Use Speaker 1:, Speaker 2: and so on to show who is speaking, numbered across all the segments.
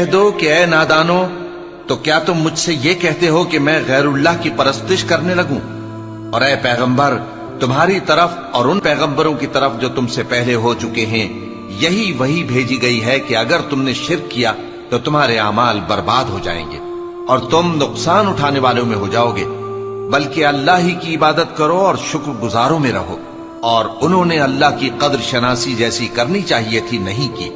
Speaker 1: کہہ دو کہ اے نادانو، تو کیا تم مجھ سے یہ کہتے ہو کہ میں غیر اللہ کی پرستش کرنے لگوں؟ اور اے پیغمبر، تمہاری طرف اور ان پیغمبروں کی طرف جو تم سے پہلے ہو چکے ہیں یہی وہی بھیجی گئی ہے کہ اگر تم نے شرک کیا تو تمہارے اعمال برباد ہو جائیں گے اور تم نقصان اٹھانے والوں میں ہو جاؤ گے، بلکہ اللہ ہی کی عبادت کرو اور شکر گزاروں میں رہو۔ اور انہوں نے اللہ کی قدر شناسی جیسی کرنی چاہیے تھی نہیں کی۔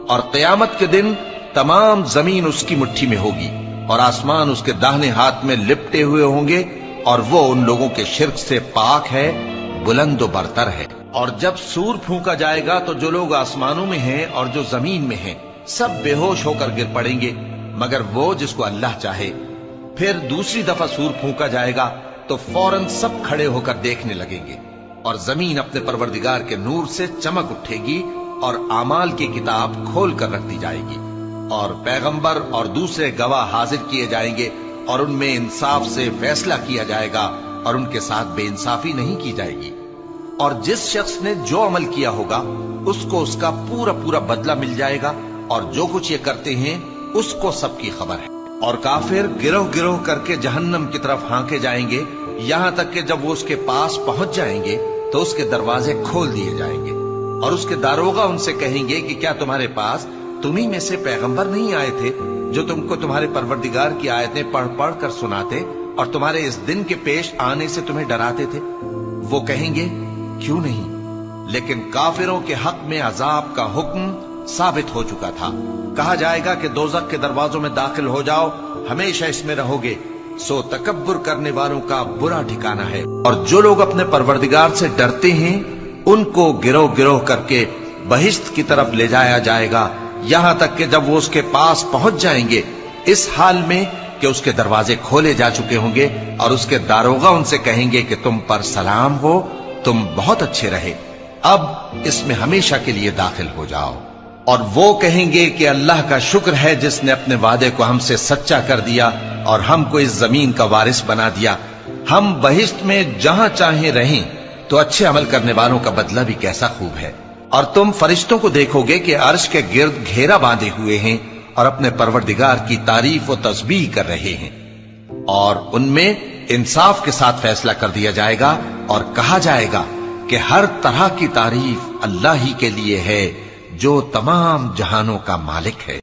Speaker 1: اور قیامت کے دن تمام زمین اس کی مٹھی میں ہوگی اور آسمان اس کے داہنے ہاتھ میں لپٹے ہوئے ہوں گے، اور وہ ان لوگوں کے شرک سے پاک ہے، بلند و برتر ہے۔ اور جب سور پھونکا جائے گا تو جو لوگ آسمانوں میں ہیں اور جو زمین میں ہیں سب بے ہوش ہو کر گر پڑیں گے مگر وہ جس کو اللہ چاہے۔ پھر دوسری دفعہ سور پھونکا جائے گا تو فوراً سب کھڑے ہو کر دیکھنے لگیں گے، اور زمین اپنے پروردگار کے نور سے چمک اٹھے گی اور اعمال کی کتاب کھول کر رکھ دی جائے گی، اور پیغمبر اور دوسرے گواہ حاضر کیے جائیں گے، اور ان میں انصاف سے فیصلہ کیا جائے گا اور ان کے ساتھ بے انصافی نہیں کی جائے گی۔ اور جس شخص نے جو عمل کیا ہوگا اس کو اس کا پورا پورا بدلہ مل جائے گا، اور جو کچھ یہ کرتے ہیں اس کو سب کی خبر ہے۔ اور کافر گروہ گروہ کر کے جہنم کی طرف ہانکے جائیں گے، یہاں تک کہ جب وہ اس کے پاس پہنچ جائیں گے تو اس کے دروازے کھول دیے جائیں گے، اور اس کے داروغہ ان سے کہیں گے کہ کیا تمہارے پاس تمہیں میں سے پیغمبر نہیں آئے تھے جو تم کو تمہارے پروردگار کی آیتیں پڑھ پڑھ کر سناتے اور تمہارے اس دن کے پیش آنے سے تمہیں ڈراتے تھے؟ وہ کہیں گے کیوں نہیں، لیکن کافروں کے حق میں عذاب کا حکم ثابت ہو چکا تھا۔ کہا جائے گا کہ دوزخ کے دروازوں میں داخل ہو جاؤ، ہمیشہ اس میں رہو گے، سو تکبر کرنے والوں کا برا ٹھکانہ ہے۔ اور جو لوگ اپنے پروردگار سے ڈرتے ہیں ان کو گروہ گروہ کر کے بہشت کی طرف لے جایا جائے گا، یہاں تک کہ جب وہ اس کے پاس پہنچ جائیں گے اس حال میں کہ اس کے دروازے کھولے جا چکے ہوں گے، اور اس کے داروغہ ان سے کہیں گے کہ تم پر سلام ہو، تم بہت اچھے رہے، اب اس میں ہمیشہ کے لیے داخل ہو جاؤ۔ اور وہ کہیں گے کہ اللہ کا شکر ہے جس نے اپنے وعدے کو ہم سے سچا کر دیا اور ہم کو اس زمین کا وارث بنا دیا، ہم بہشت میں جہاں چاہیں رہیں، تو اچھے عمل کرنے والوں کا بدلہ بھی کیسا خوب ہے۔ اور تم فرشتوں کو دیکھو گے کہ عرش کے گرد گھیرا باندھے ہوئے ہیں اور اپنے پروردگار کی تعریف و تسبیح کر رہے ہیں، اور ان میں انصاف کے ساتھ فیصلہ کر دیا جائے گا، اور کہا جائے گا کہ ہر طرح کی تعریف اللہ ہی کے لیے ہے جو تمام جہانوں کا مالک ہے۔